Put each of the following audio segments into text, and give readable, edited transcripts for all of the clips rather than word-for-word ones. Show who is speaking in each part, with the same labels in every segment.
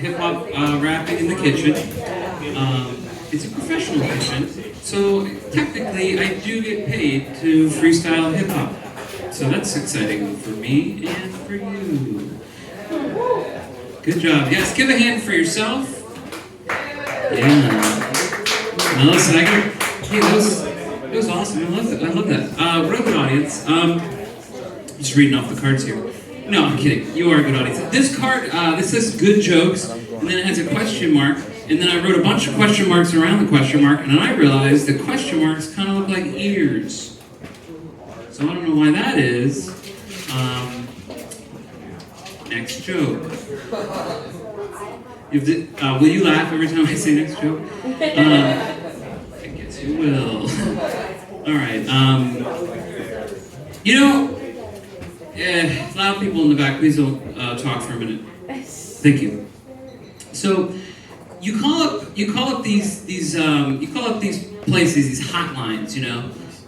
Speaker 1: hip hop rapping in the kitchen. It's a professional kitchen, so technically I do get paid to freestyle hip hop. So that's exciting for me and for you. Good job. Yes, give a hand for yourself. Yeah. Melissa, hey, that was awesome. I love that. Real good audience. Just reading off the cards here. No, I'm kidding. You are a good audience. This card, this says good jokes, and then it has a question mark, and then I wrote a bunch of question marks around the question mark, and then I realized the question marks kind of look like ears. So I don't know why that is. Next joke. Will you laugh every time I say next joke? I guess you will. All right. A lot of people in the back. Please don't talk for a minute. Thank you. So, you call up these places, these hotlines,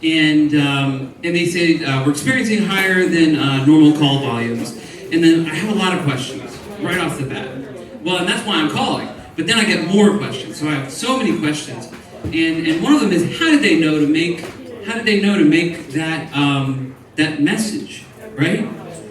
Speaker 1: and they say we're experiencing higher than normal call volumes, and then I have a lot of questions right off the bat. Well, and that's why I'm calling. But then I get more questions. So I have so many questions, and one of them is how did they know to make that message, right?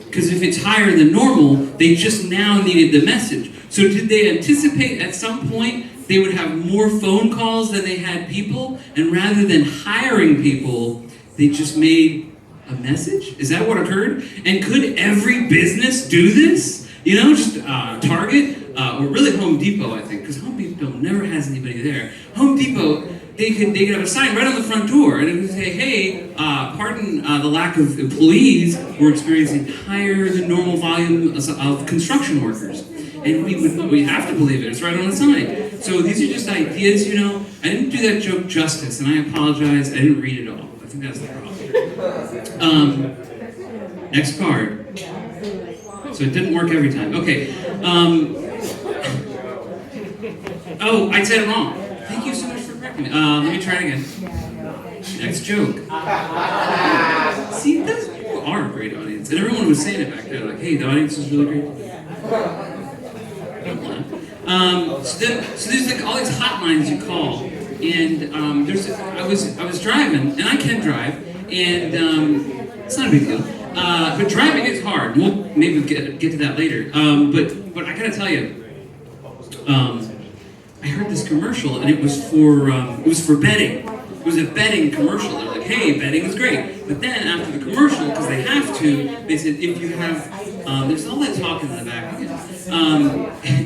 Speaker 1: Because if it's higher than normal, they just now needed the message. So did they anticipate at some point they would have more phone calls than they had people, and rather than hiring people, they just made a message? Is that what occurred? And could every business do this? Just Target, or really Home Depot, I think, because Home Depot never has anybody there. Home Depot, they could have a sign right on the front door, and it would say, hey, pardon the lack of employees, we're experiencing higher than normal volume of construction workers. And we have to believe it, it's right on the sign. So these are just ideas, I didn't do that joke justice, and I apologize, I didn't read it all. I think that's the problem. Next card. So it didn't work every time. Okay. Oh, I said it wrong. Thank you so much for correcting me. Let me try it again. Next joke. See, those people are a great audience. And everyone was saying it back there, like, hey, the audience is really great. Don't laugh. So there's like all these hotlines you call. And I was driving, and I can drive, and it's not a big deal. But driving is hard. We'll maybe get to that later. But I gotta tell you, I heard this commercial, and it was for betting. It was a betting commercial. They're like, hey, betting is great. But then after the commercial, because they have to, they said if you have, there's all that talking in the back.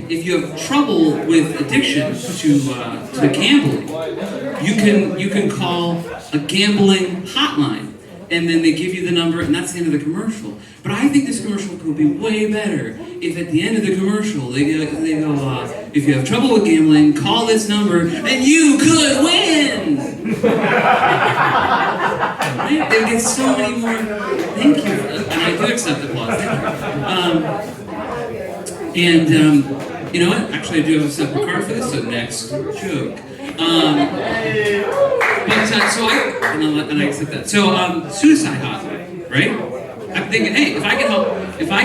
Speaker 1: If you have trouble with addiction to gambling, you can call a gambling hotline. And then they give you the number, and that's the end of the commercial. But I think this commercial could be way better if at the end of the commercial they go, if you have trouble with gambling, call this number, and you could win! Right? They get so many more, thank you. And I do accept applause, thank you. You know what? Actually, I do have a separate card for this, so next joke. And I accept that. So, suicide hotline, right? I'm thinking, hey, if I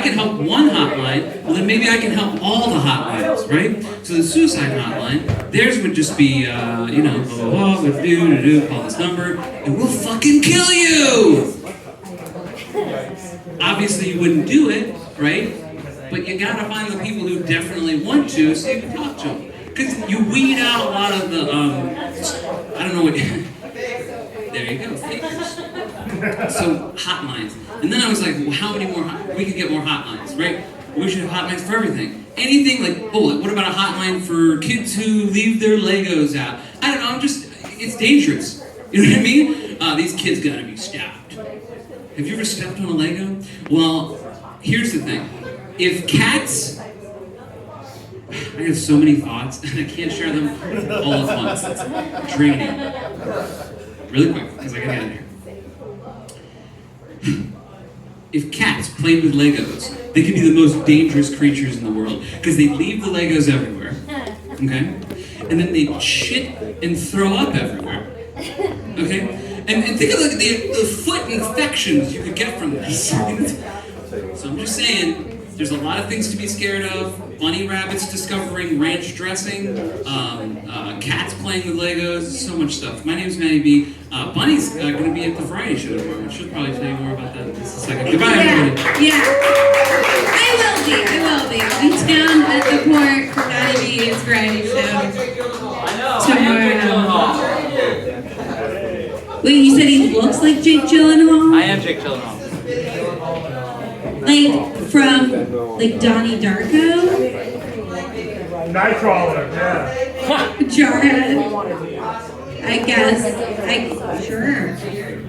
Speaker 1: can help one hotline, well then maybe I can help all the hotlines, right? So the suicide hotline, theirs would just be, blah, blah, blah, what to do, call this number, and we'll fucking kill you! Obviously you wouldn't do it, right? But you gotta find the people who definitely want to so you can talk to them. Because you weed out a lot of the, I don't know what, there you go, fakers. So, hotlines. And then I was like, well, how many more, we could get more hotlines, right? We should have hotlines for everything. Anything like, what about a hotline for kids who leave their Legos out? I don't know, it's dangerous. You know what I mean? These kids gotta be stopped. Have you ever stepped on a Lego? Well, here's the thing. If cats, I have so many thoughts, and I can't share them all at once. It's draining. Really quick, because I gotta get out of here. If cats played with Legos, they could be the most dangerous creatures in the world, because they leave the Legos everywhere, okay? And then they shit and throw up everywhere, okay? And think of the foot infections you could get from this. So I'm just saying, There's a lot of things to be scared of. Bunny rabbits discovering ranch dressing, cats playing with Legos, so much stuff. My name's Mattie Bee. Bunny's going to be at the variety show tomorrow. I should probably tell you more about that in just a second. Goodbye, everybody.
Speaker 2: Yeah. I will be. I'll be down at the port for Mattie Bee's variety show. Tomorrow. Wait, you said he looks like Jake Gyllenhaal?
Speaker 3: I am Jake Gyllenhaal.
Speaker 2: Like from Donnie Darko?
Speaker 4: Nightcrawler, yeah.
Speaker 2: Jarhead. I guess. Sure.